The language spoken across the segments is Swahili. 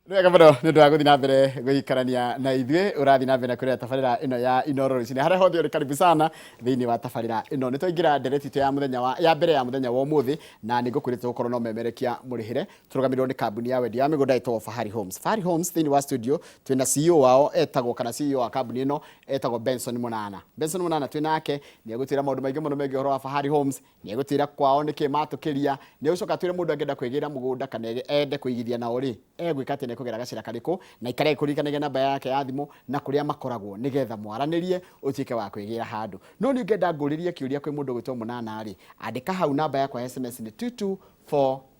Rega bado nä ndå wa gå thiä na mbere gå ikarania na ithuä å rathiä na mbere kå rä a tabarä ra ä no ya Inooro Rũcinĩ harä a hothe å rä karibu sana thä inä wa tabarä ra ä no nä twaingä ra ndereti itå ya muthenya ya mbere ya muthenya wa ũmũthĩ na nä ngå kwä rä te gå korwo no memerekia må rä hä re tå rå gamä rwo nä kambuni ya wendia ya mä gå nda ĩtagwo Fahari Homes. Fahari Homes thä inä wa studio twä na CEO wao etagwo kana CEO wa kambuni ĩno etagwo Benson Mũnana. Benson Mũnana twĩ nake nä egå twä ra maå ndå maingĩ må no megiä å horo wa Fahari Homes, nä egå twä ra kwao nä kä matå kä ria, nä egå coka twä re må ndå angenda kwä gä ra må gå nda kana ende kå igithia nao rä egwä ka atä nä kå gera gacĩra karĩkũ na ikare kũririkanagia namba yake ya thimũ na kũrĩa makoragwo nĩgetha mwaranĩrie ũtuĩke wa kwĩgĩra handũ. No nĩ ũngĩenda ngũrĩrie kĩũria kwĩ mũndũ gwĩtwo Mũnana rĩ, andĩka hau namba yakwa ya SMS nĩ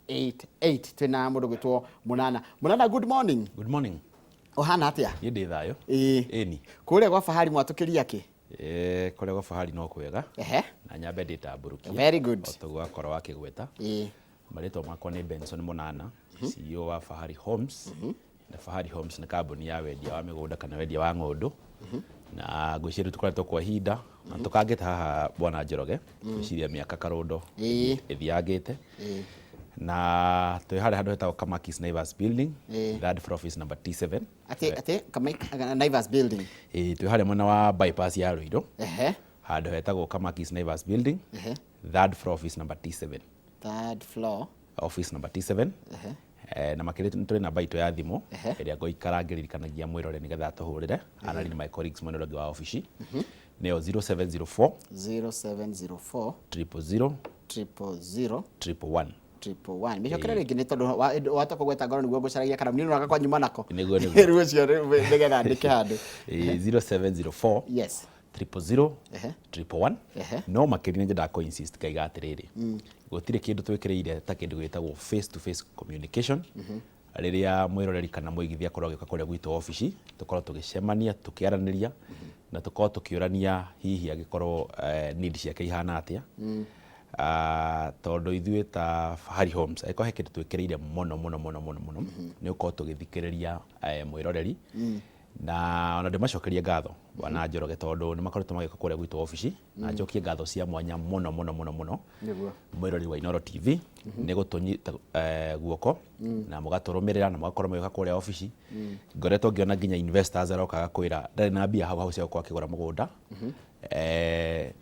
22488. Twĩna mũndũ gwĩtwo Mũnana. Mũnana, good morning. Good morning. Ũhana atĩa? Niĩ ndĩ thayũ. Ĩni. Kũrĩa gwa Fahari mwatũkĩria kĩ? Kũrĩa gwa Fahari no kwega. Na nyambe ndĩtambũrũkie. Very good. Otoguo akorwo wakĩgweta. Marĩtwa makwa nĩ Benson Mũnana, CEO wa Fahari Homes. Na Fahari Homes nĩ kambuni ya wendia wa mĩgũnda kana wendia wa ng'ũndũ. Na ngwĩciria tũkoretwo kwa ihinda na tũkangĩta haha Bwana Njoroge ngwĩciria mĩaka karũndo ĩthiangĩte. Na twĩ harĩa handũ hetagwo Kamakis Naivas Building, third floor office number T7. Ate Naivas Building. Twĩ harĩa mwena wa bypass ya Ruiru. Handũ hetagwo Kamakis Naivas Building, third floor office number T7. Third floor office number T7. Na makĩria tũrĩ namba itũ ya thimũ ĩrĩa ngũikara ngĩririkanagia mwĩrore nĩgetha tũhũrĩre anani my colleagues mwena ũngĩ wa ofici nĩyo 0704 0704 000 111. Mĩcokere rĩngĩ nĩ tondũ wata kũgweta ngoro nĩguo ngũcaragia kana niĩ ũraga kwa nyuma nako nĩguo rĩu ũcio nĩgetha ndĩke handũ 0704 yes 000 111. No makĩria nyendaga kũ insist kaiga atĩrĩrĩ gũtirĩ kĩndũ twĩkĩrĩire ta kĩndũ gĩtagwo face to face communication rĩrĩa mwĩroreri kana mũigithia akorwo agĩũka kũrĩa gwitũ ofici tũkorwo tũgĩcemania tũkĩaranĩria na tũkorwo tũkĩũrania hihi angĩkorwo need ciake ihana atĩa tondũ ithuĩ ta Fahari Homes angĩkorwo he kĩndũ twĩkĩrĩire mũno nĩ gũkorwo tũgĩthikĩrĩria mwĩroreri na ona ndĩmacokerie ngatho Bwana Njoroge tondũ nĩ makoretwo magĩũka kũrĩa gwitũ ofici na njokie ngatho cia mwanya mũno mwĩroreri wa Inooro TV nĩ gũtũnyita guoko na mũgatũrũmĩrĩra na mũgakorwo magĩũka kũrĩa ofici. Ngoretwo ngĩona nginya investors arokaga kwĩra ndarĩ na mbia hau cia gũkorwo akĩgũra mũgũnda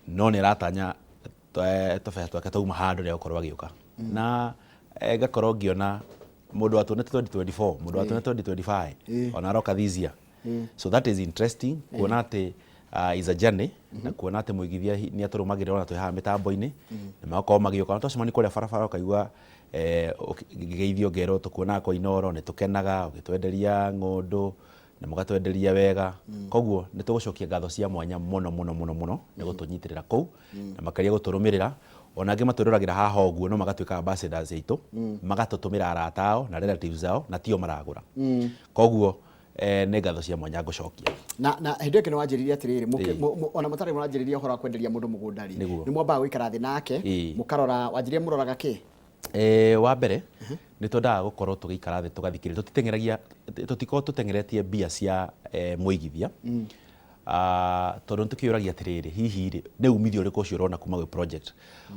no nĩ aratanya tũbeca twake tauma handũ rĩa gũkorwo agĩũka na ngakorwo ngĩona mũndũ watuonete 2024 mũndũ watuonete 2025 ona aroka this year. So that is interesting kuona atĩ is a journey na kuona atĩ mũigithia nĩ atũrũmagĩrĩra ona twĩ haha mĩtambo-inĩ na magakorwo magĩũka na twacemania kũrĩa barabara ũkaigua ngĩgeithio ngerwo tũkuonaga kwa Inooro nĩ tũkenaga ũgĩtwenderia ng'ũndũ na mũgatwenderia wega koguo nĩ tũgũcokia ngatho cia mwanya mũno nĩ gũtũnyitĩrĩra kũu na makĩria gũtũrũmĩrĩra ona angĩ matũroragĩra haha ũguo no magatuĩka ambassadors aitũ magatũtũmĩra arata ao na relatives ao na tio maragũra koguo nĩ ngatho cia mwanya ngũcokia na hĩndĩ ĩngĩ nĩ wanjĩrĩirie atĩrĩrĩ ona mũtarĩ mũranjĩrĩria ũhoro wa kwenderia mũndũ mũgũnda rĩ nĩ mwambaga gũikara thĩ nake mũkarora wanjĩrĩirie mũroraga kĩ? Wa mbere nĩ twendaga gũkorwo tũgĩikara thĩ tũgathikĩrĩria tũtikorwo tũteng'eretie mbia cia mũigithia tondũ nĩtũkĩũragia atĩrĩrĩ hihi rĩ nĩ umithio ũrĩkũ ũcio ũrona kuma gwĩ project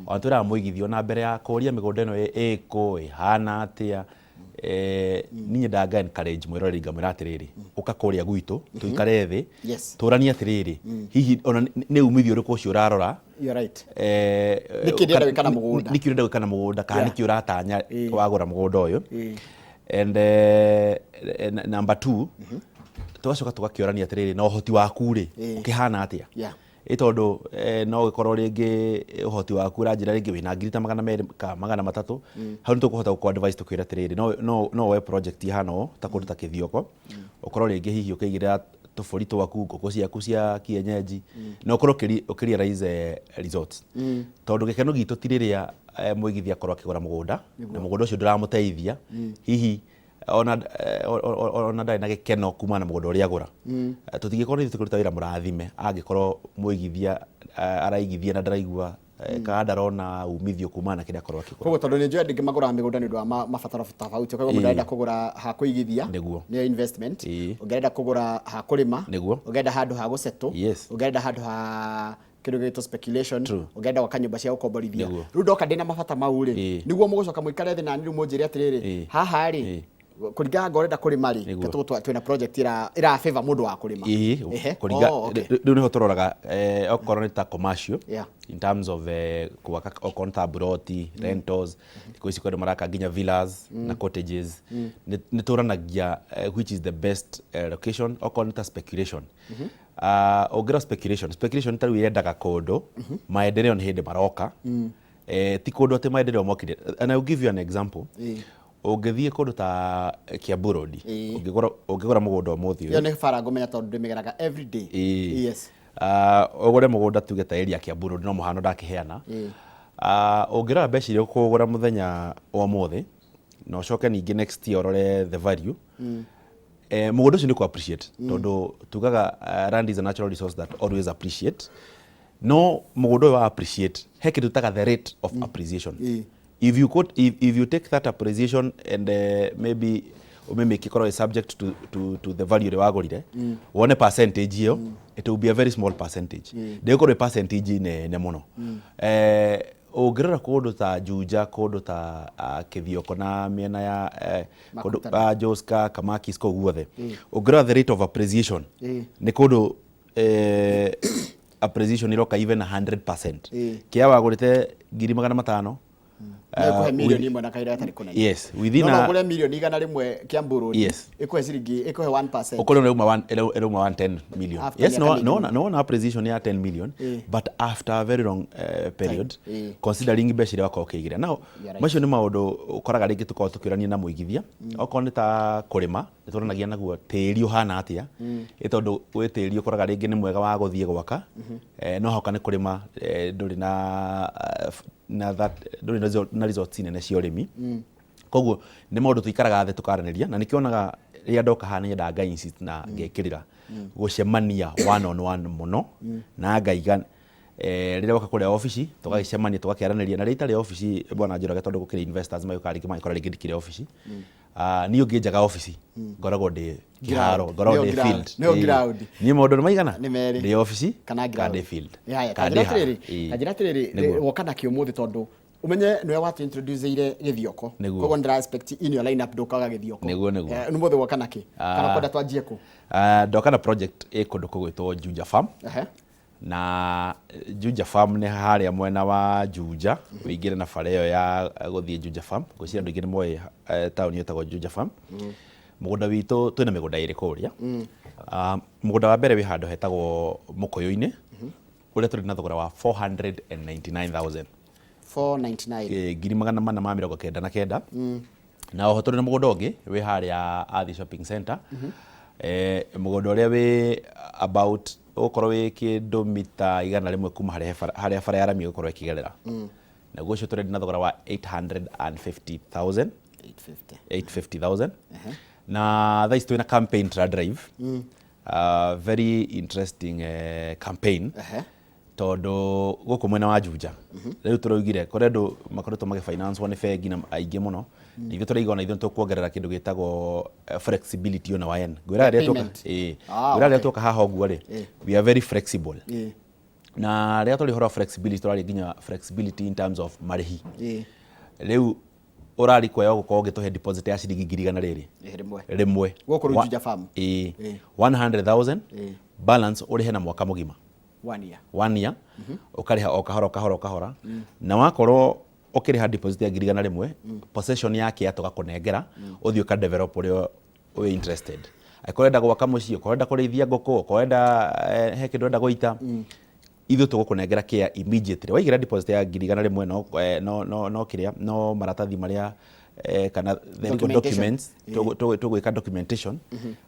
ona twĩraga mũigithia na mbere ya kũria mĩgũnda ĩno ĩkũ ĩhana atĩa niĩ nyendaga encourage mwĩroreri ngamwĩra atĩrĩrĩ ũka kũrĩa gwitũ tũikare thĩ tũranie atĩrĩrĩ hihi ona nĩ umithio ũrĩkũ ũcio ũrarora nĩkĩ ũrenda gwĩka na mũgũnda kana nĩkĩ ũratanya wagũra mũgũnda ũyũ and number 2 tũgacoka tũgakĩũrania atĩrĩrĩ na ũhoti waku rĩ ũkĩhana atĩa tondũ no gĩkorwo rĩngĩ ũhoti waku ũranjĩra rĩngĩ wĩna ngiri ta 200 hau nĩ tũkũhota gũkũ advice tũkwĩra atĩrĩrĩ no woe project ihana ũũ ta kũndũ ta Kĩthioko ũkorwo rĩngĩ hihi ũkĩigĩrĩra tũbũri twaku ngũkũ ciaku cia kienyeji na ũkorwo ũkĩrealize resorts tondũ gĩkeno gitũ ti rĩrĩa mũigithia akorwo akĩgũra mũgũnda na mũgũnda ũcio ndũramũteithia hihi ona ndarĩ na gĩkeno kuma na mũgũnda ũrĩa agũra tũtingĩkorwo nĩ tũkũruta wĩra mũrathime angĩkorwo mũigithia araigithia na ndaraigua kana ndarona umithio kuma na kĩrĩa akorwo akĩgũra. Koguo tondũ nĩ njũĩ andũ aingĩ magũraga mĩgũnda nĩ ũndũ wa mabataro tofauti ũkaigua mũndũ arenda kũgũra ha kũigithia nĩyo investment ũngĩenda kũgũra ha kũrĩma ũngĩenda handũ ha gũsetũ ũngĩenda handũ ha kĩndũ gĩtwo speculation ũngĩenda gwaka nyũmba cia gũkomborithia rĩu ndoka ndĩna mabata mau rĩ nĩguo mũgũcoka mũikare thĩ na niĩ mũnjĩre atĩrĩrĩ haha rĩ Kuringa ngorenda kurima ri twina project ira favor mundu wa kurima kuringa riu niho turoraga okorwo ni ta commercial in terms of kubaka okorwo ta broti rentals thikũ ici kwendu maraka nginya villas na cottages ni turanagia which is the best location okorwo ni ta speculation ongira speculation taru yendaga kundu maendeleo ni hindi maroka ti kundu ati maendeleo mokire, and I will give you an example. Ungithie kundu ta Kiambu Road ungigura mugunda umuthi yo ni bara ngumenya tondu ndimigeraga every day. Yes, ugure mugunda tuge ta area Kiambu Road no muhano ndakiheana ungira mbeca iria ukugura muthenya wa umuthi no coke ningi next year orore the value mugunda ucio ni ku appreciate tondu tugaga land is a natural resource that always appreciate no mugunda wa appreciate he kindu taga the rate of appreciation. If you take that appreciation and maybe make it subject to the value they wagorire one percentage hiyo it will be a very small percentage they go percentage ne muno ugirira kundu ta Juja kundu ta Kithioko na miena ya Joska Kamakis ko guothe ugirira the rate of appreciation ni kundu appreciation iroka even 100% kia wagurite 500,000 million imwe na kaira atari kunene. Yes, within no gure million igana rimwe Kiambu Road. Yes, ikuhe ciringi ikuhe 1%. Okolo no 110 million. Yes, no appreciation ya 10 million but after a very long period considering mbeca wako ukigira now macio ni maundu ukoraga ringi tuko tukirania na muigithia okorwo ni ta kurima nituranagia naguo tiri uhana atia itondu we tiri ukoraga ringi ni mwega wa guthie gwaka no hauka ni kurima nduri na that nduri na results nene cia urimi koguo ni maundu tuikaraga the tukaraniria na nikionaga ria ndoka hana nyenda nga insist na ngekirira gucemania one on one muno na ngaiga rĩrĩa woka kũrĩa ofici tũgagĩcemania tũgakĩaranĩria na rĩrĩa itarĩ ofici bwana njũraga tondũ gũkĩrĩ investors magĩũka rĩngĩ magĩkora rĩngĩ ndikĩrĩ ofici niĩ ũngĩnjaga ofici ngoragwo ndĩ kĩharo ngoragwo ndĩ field niĩ maũndũ nĩ maigana ndĩ ofici kana ndĩ field kanjĩra atĩrĩrĩ woka nakĩ ũmũthĩ tondũ umenye niwe watu introduceire Githioko koguo ndira expect in your lineup ndukaga Githioko niguo ni muthe woka naki kana kwenda twanjie ku ndoka na project kundu kugwitwo Juja Farm na Juja Farm ni haria mwena wa Juja wingire na bara iyo ya guthie Juja Farm gwicira andu ingine moe town yetagwo Juja Farm mugunda witu twina migunda iri kuria mugunda wa mbere wi handu hetagwo Mukoyo-ini uria turi na thogora wa 499,000 499 magana mana ma mĩrongo kenda na kenda na oho tũrĩ na mũgũnda ũngĩ wĩ harĩa Athi Shopping Center mũgũnda ũrĩa wĩ about ũkorwo wĩ kĩndũ mita 100 kuma harĩa bara ya rami gũkorwo ĩkĩgerera naguo ũcio tũrĩ na thogora wa 850,000 na thaa ici twĩna campaign drive very interesting campaign tondu guku mwena wa Juja riu turaugire kore andu makoretwo magĩfinance one bengi na aingĩ muno ithuĩ tũraigua na ithuĩ tũkuongerera kĩndũ gĩtagwo flexibility ona wa ngwĩra rĩrĩa twoka haha ũguo rĩ we are very flexible na rĩrĩa tũrĩ horo flexibility tũrarĩ nginya flexibility in terms of marĩhi rĩu urari kwa yako kwa gĩtũhe deposit ya ciringi 100,000 rĩmwe gũkũ Juja Farm 100,000 balance ũrĩhe na mwaka mũgima 1 year ukariha o kahora na wakorwo ukiriha deposit ya 100,000 possession yake yatũgakũnengera uthio ka develop ũrĩa we interested akorenda gwaka mũciĩ akorenda kũrĩithia ngũkũ akorenda he kĩndũ enda gũita ithuĩ tũgũkũnengera care immediately waigira deposit ya 100,000 no kiria no maratathi marĩa kana the legal documents tugwika documentation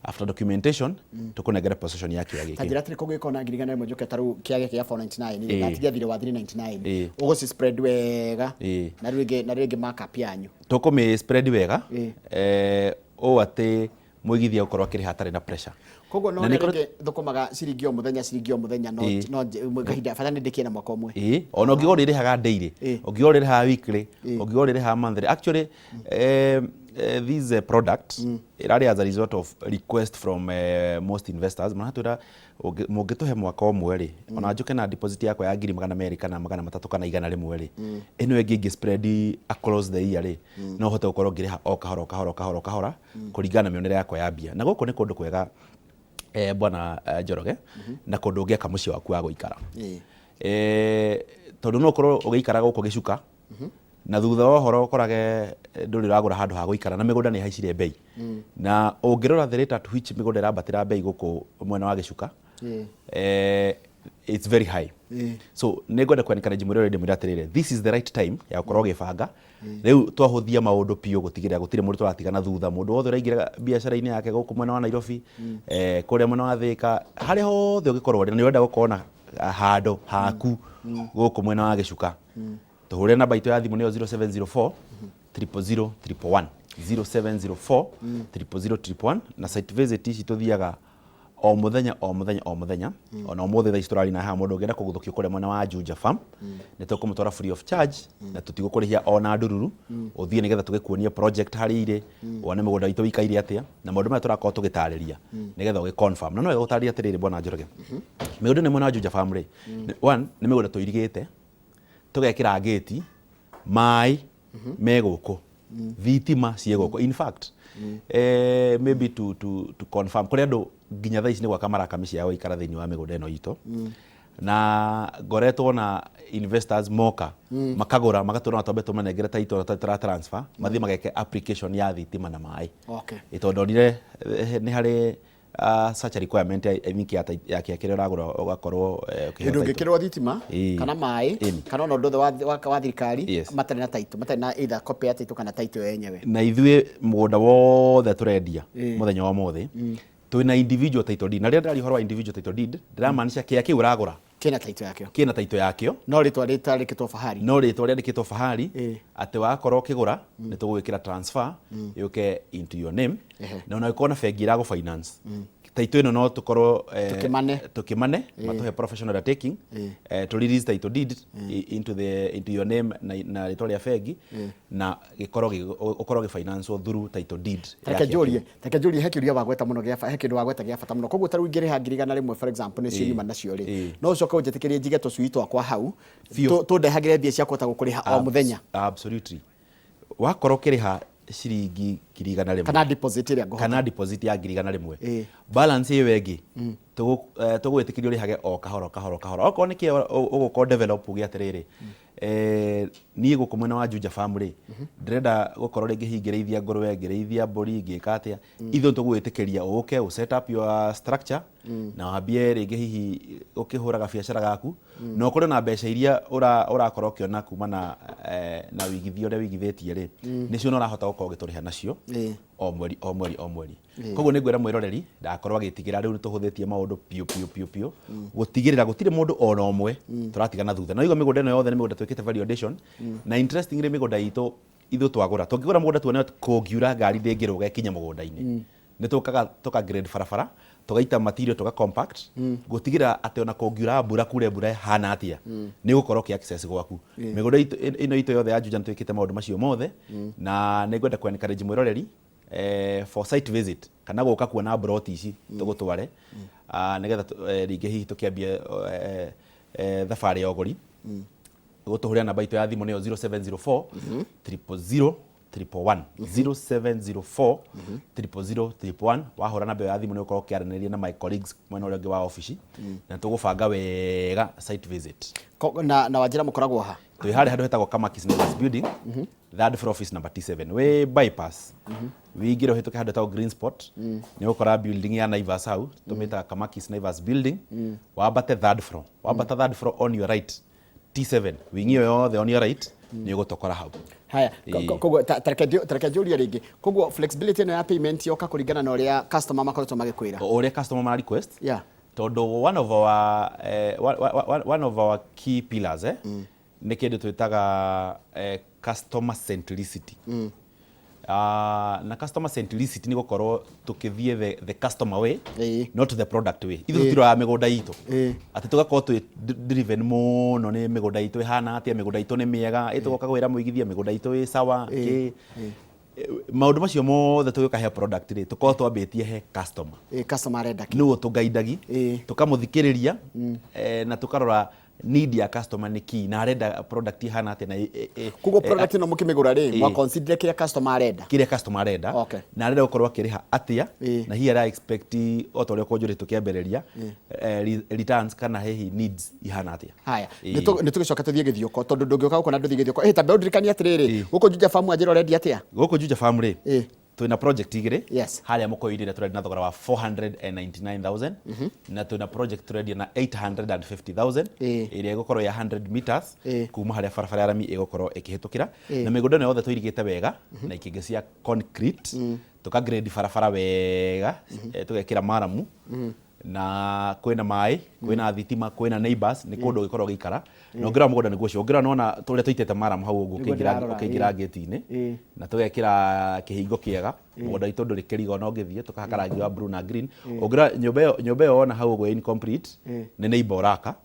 after documentation tukunengera possession yake ya gĩkĩ kanjĩra atĩrĩ kũgwĩka na 100,000 njoke taru kĩage kĩa 499 atigia thire wa 399 ũgũci spread wega na rĩngĩ markup yanyu tũkũmĩ spread wega o atĩ mũigithia ũkorwo akĩrĩ hatarĩ na pressure koguo no rĩngĩ thũkũmaga ciringi o mũthenya no kahinda bata nĩ ndĩkĩna mwaka ũmwe ona ũngĩgorĩrĩhaga daily ũngĩgorĩrĩhaga weekly ũngĩgorĩrĩhaga monthly actually this product irari as a result of request from most investors manatwira mungituhe mwaka omwe ri ona njuke na deposit yakwa ya 200 kana 300 kana 100 ri ino ingi spread across the year ri no hote gukorwo ngiriha o kahora kuringana mionere yakwa ya bia na guku ni kundu kwega bwana Njoroge na kundu ngiaka muci waku wa guikara tondu no korwo ugiikara guku gicuka na thutha wa horo korage nduri ragura handu ha guikara na migunda ni haicire bei na ungirora the rate at which migunda irabatira bei guku mwena wa gicuka it's very high so negwenda ku encourage muri already muratirire this is the right time ya gukorwo gibanga riu twahuthia maundu pio gutigirira gutire muri turatigana thutha mundu wothe uraingira biacara-ini yake guku mwena wa Nairobi kuria mwena wa Thika hari hothe ugikorwo ni urenda gukorwo handu haku guku mwena wa gicuka tuhure namba itu ya thimu niyo 0704 000 111 0704 000 111 na site visit ici tuthiaga o muthenya ona umuthi thaa istorari na ha mundu ngenda kuguthukio kure mwena wa Juja Farm ni tukumutora free of charge na tutigũkũrĩhia ona ndururu uthie nigetha tugikuonie project hari ire wone migunda itu ikaire atia na maundu maya turakorwo tugitariria nigetha ugi confirm na no gutariria atiriri bona Njoroge migunda ni mwena wa Juja Farm ri one ni migunda tuirigite tugekira gate mai meguko thitima ciegoko in fact maybe to confirm kuri andu nginya thaa ici ni gwaka marakamici yao ikara thiini wa migunda ino ito na ngoretwo na investors moka makagura magatura na tombe tumanengere taito tra transfer mathi mageke application ya thitima na mai itondonire ni hari such a requirement I think ya kire ragura ugakorwo hindu ngikirwo thitima kana mai kana no ndothe wa thirikari matari na taito matari na either copy ya taito kana taito yenyewe na ithuĩ mugunda wothe turendia muthenya wa mothe twina individual title deed na rĩrĩa ndĩrari horo wa individual title deed ndiramaanisha kĩa kĩu ũragũra kĩna taito yakĩo no rĩtwa rĩandĩkĩtwo fahari atĩ wakorwo ũkĩgũra nĩ tũgũgwĩkĩra transfer yũke into your name na ona ũkorwo na bengi ĩragũ finance taito ĩno no tukorwo tukimane matuhe professional undertaking to release title deed into your name na rĩtwa rĩa bengi na gĩkorwo gĩfinance through title deed. Reke njũrie he kĩũria wagweta mũno he kĩndũ wagweta gĩa bata mũno koguo tarĩu ingĩrĩha 100 for example nĩcio nyuma nacio rĩ no ũcoke ũnjĩtĩkĩrie njige tũcui twakwa hau tũndehagĩre mbia cia kũhota gũkũrĩha o mũthenya. Absolutely wakorwo ũkĩrĩha ciringi 100 kana deposit ya 100 balance iyo wengi tugwitikirio rihage o kahoro okorwo niki ugukorwo develop ugi atiriri nie guku mwena wa Juja family ndirenda gukorwo ringi hingĩrĩithia ngũrwe ngĩrĩithia mbũri ngĩka atia ithuĩ tũgwĩtĩkĩria ũke u set up your structure na wambie ringi hihi ukihũraga biacara gaku na ũkorwo na mbeca iria ũrakorwo ũkĩona kumana na wĩigithia ũrĩa wĩigithĩtie rĩ nĩcio ũrahota gũkorwo ũgĩtũrĩha nacio o mweri koguo nĩ ngwĩra mwĩroreri ndakorwo agĩtigĩra rĩu nĩtũhũthĩtie maũndũ piũ gũtigĩrĩra gũtirĩ mũndũ ona ũmwe tũratigana thutha na igua mĩgũnda ĩno yothe nĩ mĩgũnda twĩkĩte validation na interestingly mĩgũnda itũ ithuĩ twagũra tũngĩgũra mũgũnda tuone kũngiura ngari ndĩngĩrũga ĩkinye mũgũnda-inĩ nĩ tũka grade barabara tugaita material tuga compact gutigĩra atĩ ona kũngiura mbura kure mbura hana atia nĩ gũkorwo kĩ access gwaku mĩgũnda ĩno itũ yothe ya Juja twĩkĩte maũndũ macio mothe na nĩ ngwenda ku encourage mwĩroreri for site visit kana gũka kuona broti ici tũgũtware nĩgetha ringi hihi tũkĩambia thabarĩ ya ũgũri gũtũhũrĩra namba itũ ya thimũ nĩyo 0704 000 111 0704 000 111 wahũra namba ya thimũ nĩ ũkorwo ũkĩaranĩria na my colleagues mwena ũrĩa ũngĩ wa ofici na tũgũbanga wega site visit na wanjĩra mũkoragwo ha twĩ harĩa handũ hetagwo Kamakis Naivas building third floor office number T7 we bypass wĩingĩre ũhĩtũke handũ hetagwo green spot nĩ ũgũkora building ya Naivas hau tũmĩtaga Kamakis Naivas building wambate third floor on your right T7 wingi yo yothe on your right ni gutokora hau haya koguo tareke njũrie rĩngĩ koguo flexibility ĩno ya payment yoka kũringana na ũrĩa customer makoretwo magĩkwĩra ũrĩa customer ma request tondu one of our key pillars nĩ kĩndũ twĩtaga customer centricity na customer centricity ni gukorwo tukithie the customer way not the product way ithu tutiroa migunda itu ati tugakorwo twi driven muno ni migunda itu ihana atia migunda itu ni miega itugoka gwira muigithia migunda itu i sawa maundu macio mothe tugika he product ri tukorwo twambitie he customer customer arenda ki niwe tugaidagi tukamuthikiriria na tukarora need ya customer ni ki na arenda product ihana atia na kugo product no mukimigura ri mwa consider kile customer arenda na arenda gukorwo akiriha atia na hi ara expect otoria konjuri tukiambereria returns kana hehi needs ihana atia. Haya nitugicoka tuthie Githioko tondu ndungioka uko na nduthie Githioko tambe ndirikania atiriri guku Juja Farm ajira already atia guku Juja Farm ri twina project igiri yes haria mukoirire turedi na thogora wa 499,000 na twina project turedi na 850,000 iria igukorwo ya 100 meters kuma haria barabara ya rami igukorwo ikihitukira na migunda no yothe tuirigite wega na ikingi cia concrete tuka grade barabara wega tugekira maramu na kwina mai kwina thitima kwina neighbors ni kundu gikorwo gikara no ngira mugunda niguo cio ngira nona turia tuitete maramu hau uguo ukingira gate-ini na tugekira kihingo kiega mugunda itu nduri kirigo no ngithie tukahaka rangi wa blue na green ngira nyumba yo ona hau uguo incomplete ni neighbor uraka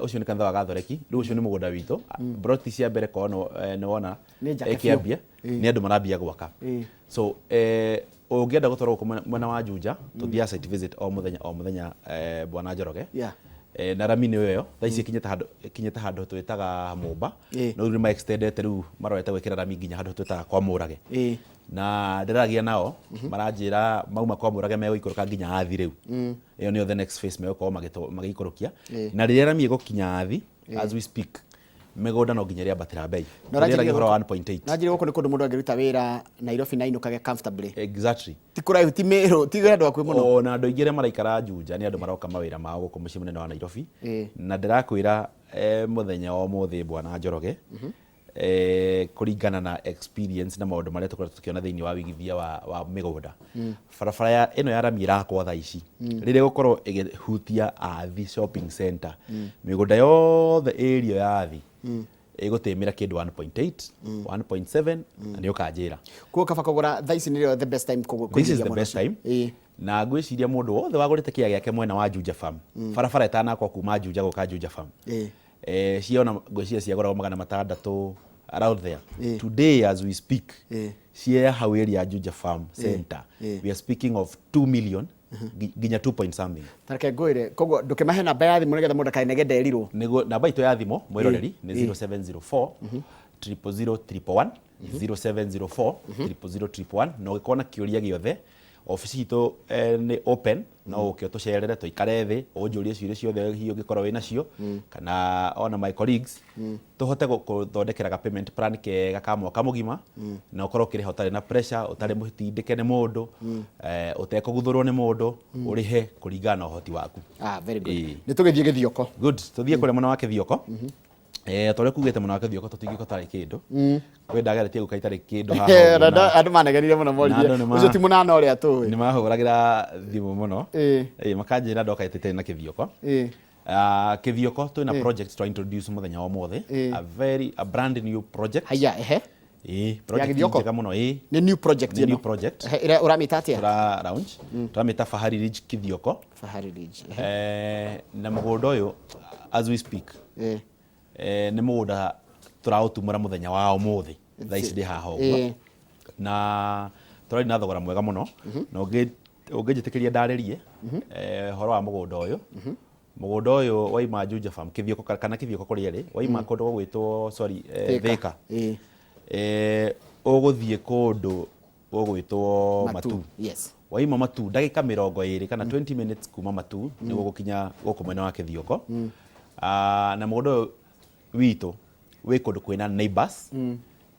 ucio ni kanitha wa Gathoreki riu ucio ni mugunda witu broti cia mbere kono ni wona ikiambia ni andu marambia gwaka so ungienda gutwarwo mwena wa Juja tuthia site visit o muthenya bwana Njoroge na rami ni yo thaici kinyete handu twitaga Mumba no riu ma extended riu marorete gwikira rami nginya handu twitaga kwa Murage na ndiragia nao maranjira mauma kwa Murage megũikũrũka nginya athi riu iyo niyo the next phase megũkorwo magĩikũrũkia na rĩrĩa rami ĩgũkinya athi as we speak megũnda no nginya rĩambatĩra bei rĩrĩa gĩhoro 1.8 najiri gũkũ nĩ kũndũ mũndũ angĩruta wĩra Nairobi na inũkage comfortably exactly ti kũraihu ti mĩrũ ti andũ akuĩ mũno o na andũ aingĩ arĩa maraikara Juja nĩ andũ maroka mawĩra mao gũkũ mũciĩ mũnene wa Nairobi na ndĩrakwĩra mũthenya o mũthĩ bwana Njoroge kuringana na experience na maundu maria tukoretwo tukiona thiini wa wigithia wa migunda barabara ya ino ya rami irakwa thaa ici riria gukorwo igihutia athi shopping center migunda yothe area ya athi igutimira kindu 1.8 1.7 na ni ukanjira kuo kaba kugura thaa ici nĩrĩo the best time this is the best time na ngwiciria mundu wothe wagurite kia giake mwena wa Juja Farm barabara itanakwa kuma Juja guka Juja Farm ciona ngwiciria ciagora magana matandatu around there today as we speak cia hau area ya Juja Farm center we are speaking of 2 million ginya 2 point something tareke ngwire koguo ndukimahe namba ya thimu nigetha mundu kainege nderirwo nego namba itu ya thimu mwiroreri ni 0704 000 0704 000 no gikona kiuria giothe office itu ni open no ukio tucerere tuikare thi unjurie ciuria ciothe hiyo gikorwo wina cio kana ona my colleagues tuhote guthondekera ga payment plan kega ka mwaka mugima na ukorwo kiri hotari na pressure utari muhitindike ni mundu utekuguthurwo ni mundu urihe kuringana na uhoti waku very good ni tugithie Githioko good tuthie kure mwana wa Githioko tore kugete mwana wa Githioko tutingiko tari kindu kwenda gari tigu kaitari kindu haha andu manegerire muno morire ucio ti munana uria tu ni mahuragira thimu muno makanjira ndoka itete na Githioko Githioko twina project to introduce muthenya wa mothe a brand new project haya project njega muno ni new project new project ira uramita atia launch turamita Fahari Ridge Githioko na mugunda uyu as we speak ni mugunda turautumura muthenya wa umuthi thaa ici ndi haha uguo na turari na thogora mwega muno na ungijitikiria ndaririe horo wa mugunda uyu waima Juja Farm Githioko kana Githioko kuria ri waima kundu gwitwo Thika uguthie kundu gwitwo Matu waima Matu ndagika 20 kana 20 minutes kuma Matu ni gukinya guku mwena wa Githioko na mugunda witu we kundu kwina neighbors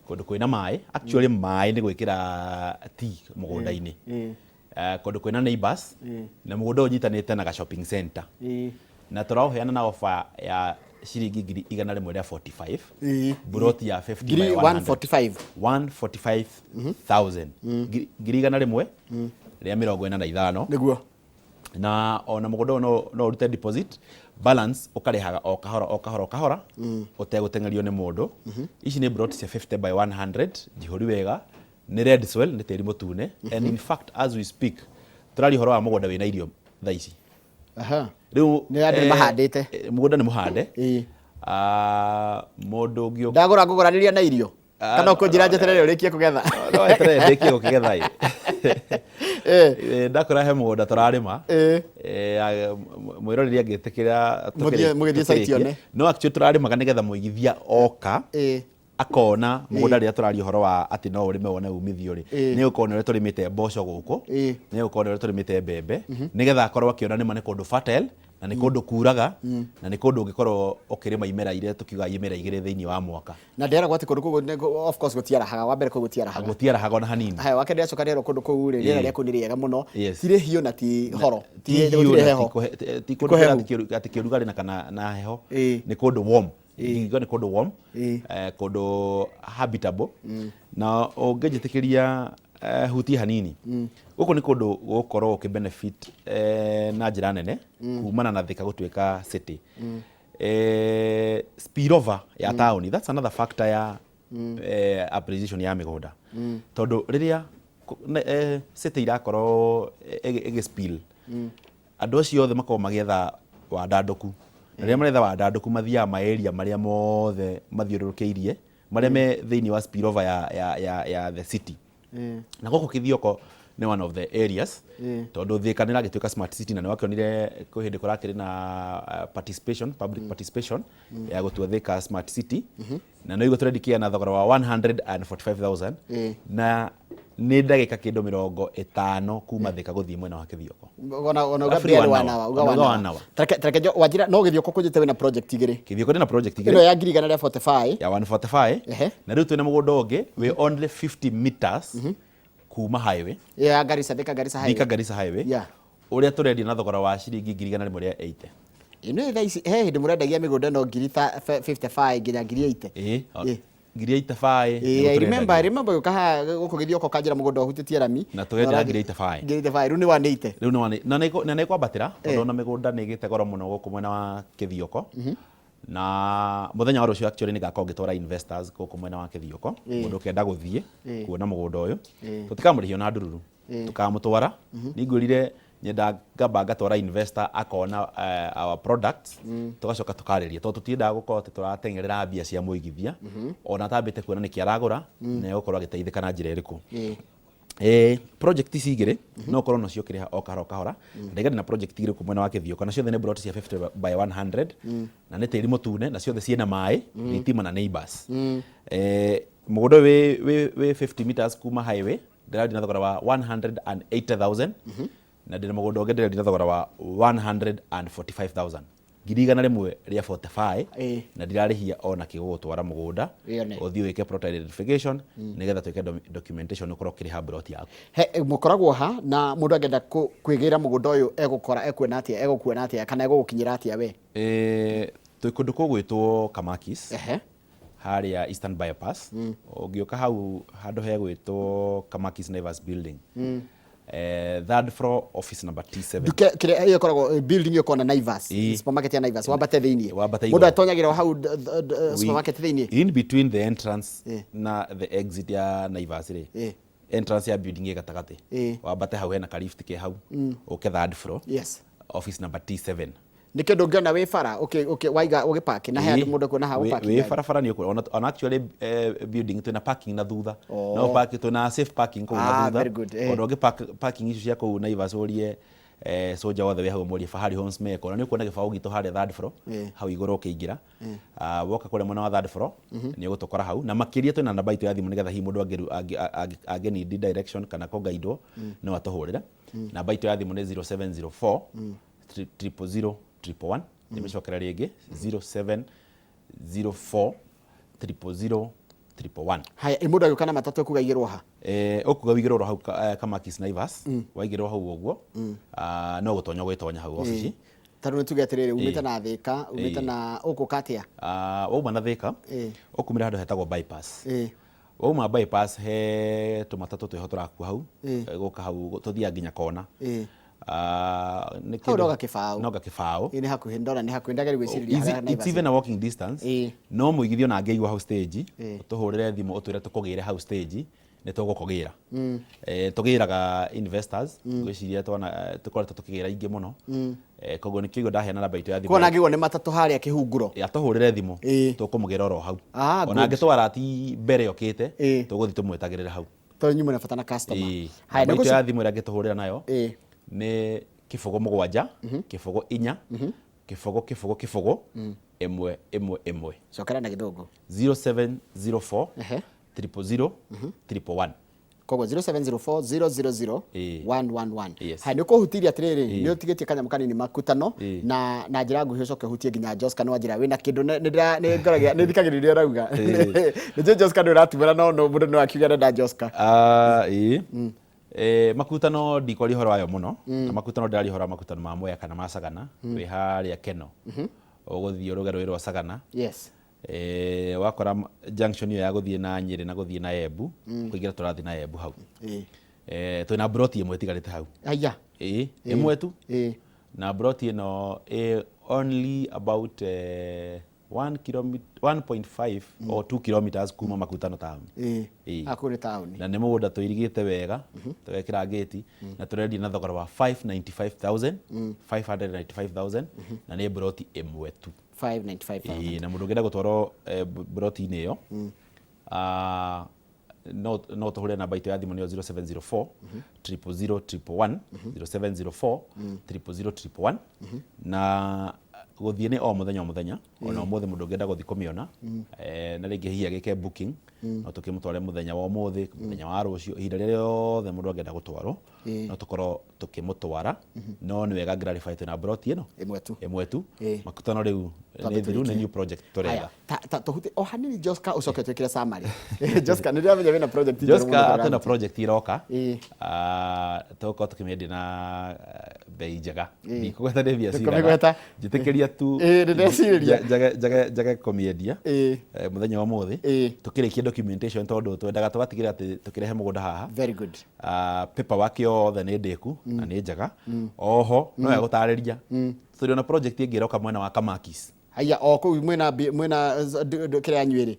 kundu kwina mai actually mai ni gwikira tea mugunda-ini kundu kwina neighbors na mugunda unyitanite na ga shopping center na turaheana na offer ya shilingi 145 buroti ya 50 by 145,000 ngiri 100 ria 45 niguo na ona mugunda no urute deposit balance ukarihaga o kahora utegutengerio ni mundu ici ni brought cia 50 by 100 jihuri wega ni red soil ni tiri mutune and in fact as we speak turari horo wa mugunda wina irio thaa ici riu ni andu mahandite mugunda ni muhande mundu ngio ndagura nguguraniria na irio kana ukunjira njeterere urikie kugetha no eterere ndikie gukigetha ndakora he mugunda turarima mwiroreri agitikira mugithie site yone no actually turarimaga nigetha muigithia oka akona mugunda ria turaria horo wa ati no urime wone umithio ri ni ukona ri turimite mboco guku ni ukona ri turimite mbembe nigetha akorwo akiona ni mane kundu fertile na ni kundu kuraga na ni kundu ungikorwo ukirima imera ire tukiuga imera igire thiini wa mwaka na ndera gwati kundu kugu of course gutiarahaga wa mbere gutiarahaga na hanini haya wakende acoka ndero kundu kugu ri rira riaku ni riega muno tire hiyo na ti horo ti heho ti kundu ati kiurugari na kana na heho ni kundu warm Igo ni kundu warm kundu habitable na ungejitikiria huti hanini guku ni kundu gukorwo ukibenefit na njira nene kumana na Thika gutuika city spillover ya town, that's another factor ya appreciation ya migunda tondu riria city irakorwo spill andu acio othe makorwo magietha wandanduku na riria maretha wandanduku mathiaga maeria maria mothe mathiururukiirie maria me thiini wa spillover ya the city na goko Kithioko ni one of the areas tondu Thika nira gituika smart city na ni wakionire ku hindi kurakiri na participation public participation ya gutua Thika smart city na no igo turedikia na thogora wa 145,000 na ni ndagika kindu 50 kuma Thika guthii mwena wa Kithioko ona ugabriel wana treke wajira no Kithioko kujite wina project igiri Kithioko ni na project igiri ino ya ngirigana ya 45 ya 145 na riu twina mugunda ungi we only 50 meters kuma highway ya Thika Garissa highway uria turedia na thogora wa ciringi 180 ino tha ici he hindi murendagia migunda no 55 nginya 80 85 remember yukaha guku Kithioko kanjira mugunda uhutitie rami na tugendia 85 riu ni 180 riu ni na ni kwambatira tondu na migunda ni gite goro muno guku mwena wa Kithioko na muthenya wa rucio actually ni gakorwo ngitwara investors guku mwena wa Kithioko mundu kenda guthie kuona mugunda uyu tutikamurihio na ndururu tukamutwara ningurire nyenda ngamba ngatwara investor akona our products tugacoka tukariria tondu tutiendaga gukorwo turatengerera mbia cia muigithia ona tambite kuona niki aragura na gukorwo agiteithika na njira iriku project ici igiri no korwo no ciokire o kahora ndegani na project igiri kumwena wa Kithioko na ciothe ni brought cia 50 by 100 na ni tiri mutune na ciothe ciena mai thitima na neighbors mugunda we 50 meters kuma highway ndiradi na thogora wa 180,000 na ndina mugunda ungi ndiradi na thogora wa 145,000 ngirigana rimwe ria 45 na ndirarihia ona kigutwara mugunda uthii wike plot identification nigetha twike documentation ukorwo kiriha plot yaku mukoragwo ha na mundu angenda kwigira mugunda uyu ekuona atia kana egukinyira atia we twi kundu kugwitwo Kamakis haria Eastern Bypass ungioka hau handu he gwitwo Kamakis Naivas building third floor office number T7 kire hiyo koragwo building yo kona Naivas supermarket ya Naivas wabate thiini mundu atonyagira hau supermarket thiini in between the entrance na the exit ya Naivas ri entrance ya building gatagati wabate hau hena ka lift ke hau uke third floor office number T7 nikindo ngiona we fara waiga ugipark na he mundu kuona ha upark we fara ni ukuri on actually building tuna parking na thutha no park tuna safe parking ko na thutha ondo parking icio cia ko Naivas urie soja wothe we hau muri Fahari Homes meko na ni ukuona gibao gitu hari third floor hau iguru ukiingira woka kule mwena wa third floor ni ugutukora hau na makiria tuna namba itu ya thimu nigetha hi mundu ageni direction kana ko guide no atuhurira namba itu ya thimu ni 0704 000 111 nimeshokera rege 0704 000 111 haya imuda yukana matatu kugayirwo ha okuga wigirwo hau Kamakis Naivas waigirwo hau uguo no gutonya gwitonya hau office taru tugeterere umita na Thika umita na ukukatia uma na Thika okumira handu hetagwo bypass uma bypass he tumatatu twihotora ku hau guka hau tuthia nginya kona noga kifao ini hakuhi ndora ni hakwendagari gwiciriria hara Naivas it's even a walking distance no muigithio na ngeigwa hau stage tuhurire thimu utwire tukugire hau stage nĩ tũgũkũgĩra tũgĩraga investors gwĩciria tũkoretwo tũkĩgĩra ingĩ mũno koguo nĩ kĩugo ndaheana namba itũ ya thimũ kuona ngĩgwo nĩ matatũ harĩa kĩhunguro atũhũrĩre thimũ tũkũmũgĩra oro hau ona angĩtwara ti mbere okĩte tũgũthiĩ tũmwetagĩrĩra hau tondũ nyume na bata na customer namba itũ ya thimũ ĩrĩa angĩtũhũrĩra nayo nĩ 07 4 kĩbũgũ 111 cokera na gĩthũngũ 0704 000 111 koguo 0704 000 111 Yes. nĩ ũkũhutiria atĩrĩrĩ nĩ ũtigĩtie kanyamũ kanini makutano na njĩra nguhĩ ũcoke ũhutie nginya Joska no njĩra wĩna kĩndũ nĩ thikagĩrĩria rauga nĩ Joska nĩ ũratumũra no mũndũ no akiuga nenda Joska makutano ndikori horo wayo mũno na makutano ndĩrari horo makutano ma Mwea kana ma Sagana wĩ harĩa Keno ũgũthiĩ rũgero rwa Sagana yes wakora junction iyo ya gũthiĩ na Nyĩrĩ na gũthiĩ na Embu kũingĩra tũrathiĩ na Embu hau twĩna broti ĩmwe ĩtigarĩte hau aya ĩmwe tu na broti ĩno only about 1.5 or 2 kilometers kuma Makutano town akũrĩ town na nĩ mũgũnda tũirigĩte wega tũgekĩra gate na tũrendia na thogora wa 595,000 na nĩ broti ĩmwe tu 595,000 na mũndũ ũngĩenda gũtwarwo broti-inĩ ĩyo no tũhũre namba itũ ya thimũ nĩyo 0704 000 0704 000 na gũthiĩ nĩ o mũthenya ona ũmũthĩ mũndũ ũngĩenda gũthiĩ kũmĩona na rĩngĩ hihi agĩke booking no tũkĩmũtware mũthenya wa ũmũthĩ mũthenya wa rũciũ ihinda rĩrĩa rĩothe mũndũ angĩenda gũtwarwo no tũkorwo tũkĩmũtwara no nĩ wega clarify twĩna broti ĩno ĩmwe tu makutano rĩu nĩ thiru nĩ new project tũrenda tũhuti o hanini Joska ũcoke twĩkĩre summary Joska nĩ ndĩramenya wĩna project Joska twĩna project iroka tũgũkorwo tũkĩmĩendia na bei njega ndikũgweta nĩ mbia cigana njĩtĩkĩria tu njage kũmĩendia mũthenya wa ũmũthĩ tũkĩrĩkia documentation tondũ twendaga tũgatigĩrĩra atĩ tũkĩrehe mũgũnda haha very good paperwork yothe nĩ ndĩku na nĩ njega oho no ya gũtarĩria tũrĩ na project ĩngĩ ĩroka mwena wa Kamakis aya o kũu mwena kĩrĩa ya Nyĩrĩ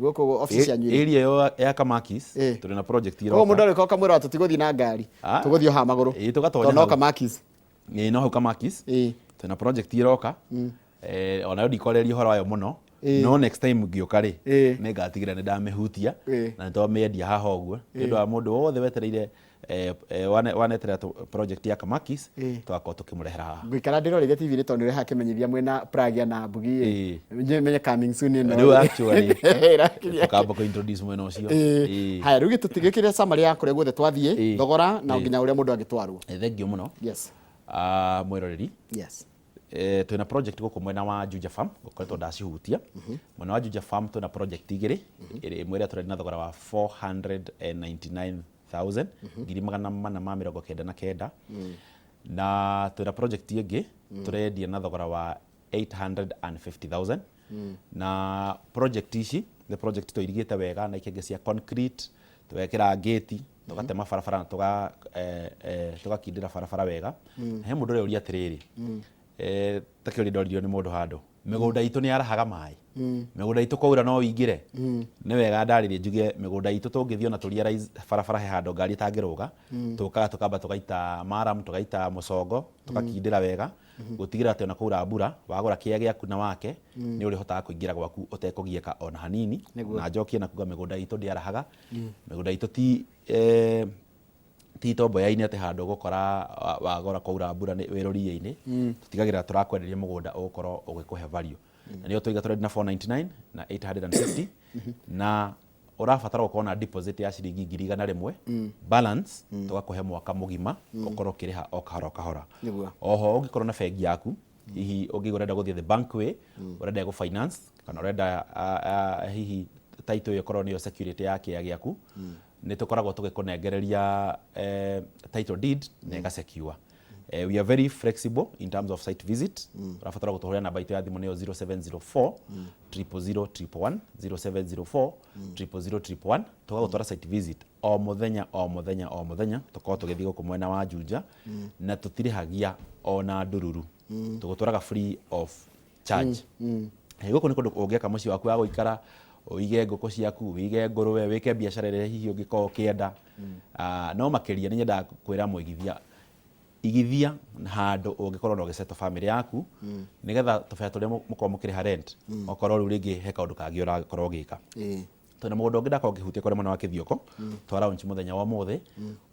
gũkũ office ya Nyĩrĩ area yo ya Kamakis tũrĩ na project iroka o mũndũ arĩko kamwĩra tũtigũthiĩ na ngari tũgũthiĩ ha magũrũ tũgatonya no Kamakis no hau Kamakis twĩna project iroka onayo ndikoreria ũhoro wayo mũno no next time ngĩũka rĩ nĩ ngatigĩra nĩ ndamĩhutia na nĩtwamĩendia haha ũguo nĩ ũndũ wa mũndũ wothe wetereire waneterera project ya Kamakis twakorwo tũkĩmũrehera haha ngũikara ndĩrorĩire TV-inĩ tondũ nĩ reha kĩmenyithia mwena Pragia na Mbugi menye coming soon ĩno rĩu actually tũkamba kũ-introduce mwena ũcio haya rĩu tũtigĩkĩre summary ya kũrĩa guothe twathiĩ thogora na nginya ũrĩa mũndũ angĩtwarwo thengio mũno yes mwĩroreri yes twĩna project gũkũ mwena wa Juja Farm gũkoretwo ndacihutia mwena wa Juja Farm twĩna project igĩrĩ ĩmwe ĩrĩa tũrendia na thogora wa 499,000 ngiri magana mana ma mĩrongo kenda na kenda na twĩna project ĩngĩ tũrendia na thogora wa 850,000 na project ici nĩ project tũirigĩte wega na ikĩngĩ cia concrete tũgekĩra gate tũgatema barabara na tũgakindĩra barabara wega he mũndũ ũrĩa ũria atĩrĩrĩ takĩũrĩ ndoririo nĩ mũndũ handũ mĩgũnda itũ nĩ yarahaga maĩ mĩgũnda itũ kwaura no ũingĩre nĩ wega ndarĩrie njuge mĩgũnda itũ tũngĩthiĩ ona tũrialize barabara he handũ ngari itangĩrũga tũkaga tũkamba tũgaita maram tũgaita mũcongo tũgakindĩra wega gũtigĩrĩra atĩ ona kwaura mbura wagũra kĩaya gĩaku na wake nĩ ũrĩhotaga kũingĩra gwaku ũtekũgiĩka ona hanini na njokie na kuga mĩgũnda itũ ndĩarahaga mĩgũnda itũ ti tomboya-inĩ atĩ handũ ũgũkora wagora kwaura mbura wĩ rũriĩ-inĩ tũtigagĩrĩra tũrakwenderia mũgũnda ũgũkorwo ũgĩkũhe value na nĩyo tũiga tũrendia na 499 na 850 na ũrabatara gũkorwo na deposit ya ciringi 100,000 balance tũgakũhe mwaka mũgima ũkorwo ũkĩrĩha o kahora o kahora oho ũngĩkorwo na bengi yaku hihi ũngĩurenda gũthiĩ the bank way ũrenda gũ finance kana ũrenda hihi title ĩkorwo nĩyo security ya kĩaya gĩaku nĩ tũkoragwo tũgĩkũnengereria title deed na ĩgacecure. We are very flexible in terms of site visit. Ũrabatara gũtũhũrĩra namba itũ ya thimũ nĩyo 0704 000 0704 000 tũgagũtwara site visit o mũthenya tũkorwo tũgĩthiĩ gũkũ mwena wa Juja na tũtirĩhagia ona ndururu tũgũtwaraga free of charge. Gũkũ nĩ kũndũ ũngĩaka mũciĩ waku wa gũikara uige ngũkũ ciaku uige ngũrũwe wĩke biacara ĩrĩa hihi ũngĩkorwo ũkĩenda no makĩria nĩ nyendaga kwĩra mũigithia igithia handũ ũngĩkorwo no gĩceto family yaku nĩgetha tũbea tũrĩa mũkorwo mũkĩrĩha rent okorwo rĩu rĩngĩ he kaũndũ kangĩ ũrakorwo ũgĩka tondũ mũgũnda ũngĩ ndakorwo ũkĩhutia kũrĩa mwena wa Kĩthioko twa launch mũthenya wa ũmũthĩ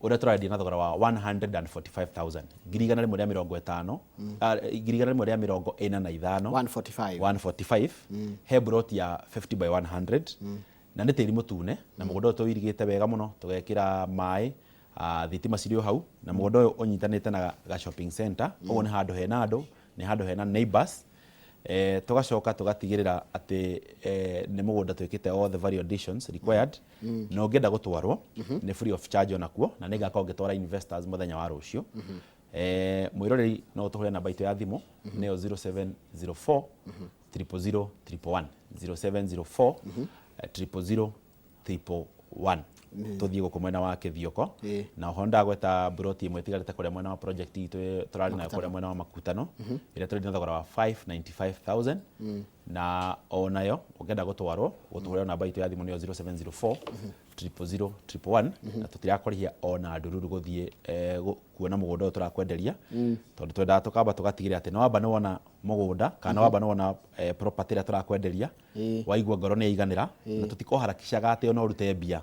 ũrĩa tũrendia na thogora wa 145,000 ngiri igana rĩmwe rĩa mĩrongo ĩtano ngiri igana rĩmwe rĩa mĩrongo ĩna na ithano 145 he broti ya 50 by 100 na nĩ tĩri mũtune na mũgũnda ũyũ tũwirigĩte wega mũno tũgekĩra maĩ thitima cirĩ o hau na mũgũnda ũyũ ũnyitanĩte na ga shopping center ũguo nĩ handũ hena andũ nĩ handũ hena neighbors tugacoka tugatigĩrĩra atĩ nĩ mũgũnda twĩkĩte all the value additions required na ũngĩenda gũtwarwo nĩ free of charge onakuo na nĩ ngakorwo ngĩtwara investors mũthenya wa rũciũ mwĩroreri no ũtũhũre namba itũ ya thimũ nĩyo 0704 000 111 0704 000 111 tuthiĩ gũkũ mwena wa Kĩthioko na oho ndagweta broti ĩmwe ĩtigarĩte kũrĩa mwena wa project itũ tũrarĩ nayo kũrĩa mwena wa Makutano ĩrĩa tũrĩ na thogora wa 595,000 na onayo ũngĩenda gũtwarwo gũtũhũrĩra namba itũ ya thimũ nĩyo 0704 000 111 na tũtirakũrĩhia ona ndururu gũthiĩ kuona mũgũnda ũyũ tũrakwenderia tondũ twendaga tũkamba tũgatigĩrĩra atĩ no wamba nĩ wona mũgũnda kana wamba nĩ wona property ĩrĩa tũrakwenderia waigua ngoro nĩ yaiganĩra na tũtikoharakishaga atĩ ona ũrute mbia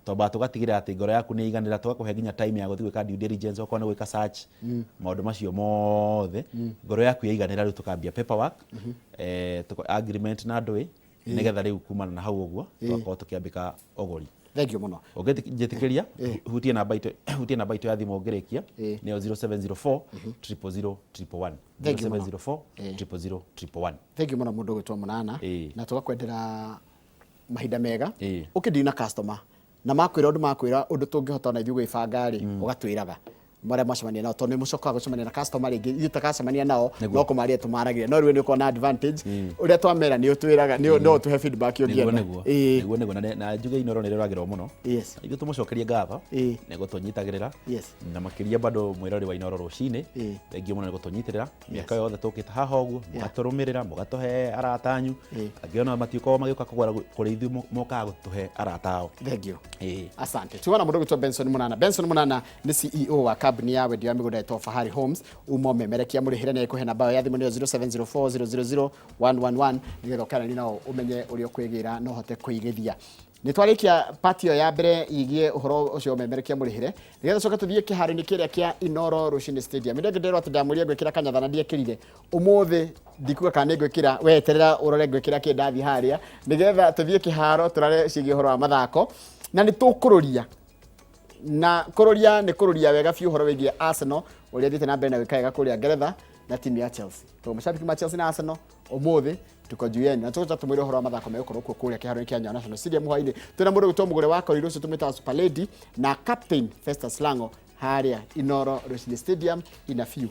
tondũ tũgatigĩrĩra atĩ ngoro yaku nĩ yaiganĩra tũgakũhe nginya time ya gũthiĩ gwĩka due diligence okorwo nĩ gwĩka search maũndũ macio mothe ngoro yaku yaiganĩra rĩu tũkambia paperwork agreement na ndũĩ nĩgetha rĩu kumana na hau ũguo tũgakorwo tũkĩambĩka ũgũri. Thengio mũno. Ũngĩjĩtĩkĩria hutie namba itũ ya thimũ ũngĩrĩkia nĩyo 0704 000 111 0704 000 111. Thengio mũno mũndũ gwĩtwo Mũnana na tũgakwendera mahinda mega ũkĩndina customer na makwĩra ũndũ tũngĩhota na ithuĩ gwĩbanga rĩ ũgatwĩraga marĩa macemania nao tondũ nĩ mũcokaga gũcemania na customer rĩngĩ ithuĩ takacemania nao no kũmarĩa tũmaragĩria no rĩu nĩ ũkorwo na advantage ũrĩa twamera nĩ ũtwĩraga no tũhe feedback yũngĩenda nĩguo na njuge Inoro nĩ rĩragĩrwo mũno ithuĩ tũmũcokerie ngatho nĩ gũtũnyitagĩrĩra na makĩria bado mwĩrori wa Inoro rũcinĩ thengio mũno nĩ gũtũnyitĩrĩra mĩaka yothe tũkĩte haha ũguo mũgatũrũmĩrĩra mũgatũhe arata anyu angĩ ona matiũkorwo magĩũka kũgũra kũrĩ ithuĩ mokaga gũtũhe arata ao. Thengio asante. Tuona mũndũ gwĩtwo Benson Mũnana nĩ CEO wa kambuni ya wendia wa mĩgũnda ya Fahari Homes umemerekia mũrĩhĩre nĩ ekũhe namba ya thimũ nĩyo 0704 000 111 nĩgetha ũkaranĩria nao ũmenye ũrĩa ũkwĩgĩra no hote kũigithia. Nĩ twarĩkia part ĩyo ya mbere igie ũhoro ũcio ũmemerekia mũrĩhĩre nĩgetha coka tũthiĩ kĩharo-inĩ kĩrĩa kĩa Inoro Rushini Stadium. Nĩ ndĩrerwo atĩ ndamũria gwĩkĩra kanyatha na ndiekĩrire ũmũthĩ ndikuga kana nĩngwĩkĩra weterera ũrore ngwĩkĩra kĩ ndathi harĩa nĩgetha tũthiĩ kĩharo tũrare ciĩgiĩ ũhoro wa mathako na nĩ tũkũrũria na kũrũria nĩ kũrũria wega biũ ũhoro wĩgiĩ Arsenal ũrĩa thiĩte na mbere na gwĩka wega kũrĩa Ngeretha na timu ya Chelsea. Tondũ macambĩki ma Chelsea na Arsenal ũmũthĩ tukonjueni na tũgũcoka tũmwĩre ũhoro wa mathako megũkorwo kuo kũrĩa kĩharo-inĩ kĩa Nyayo National Stadium hwaĩ-inĩ. Twĩna mũndũ gwĩtwo Mũgũre wa Korirũ ũcio tũmĩtaga Super Lady na Captain Festus Lango harĩa Inoro Rushini Stadium ina biũ.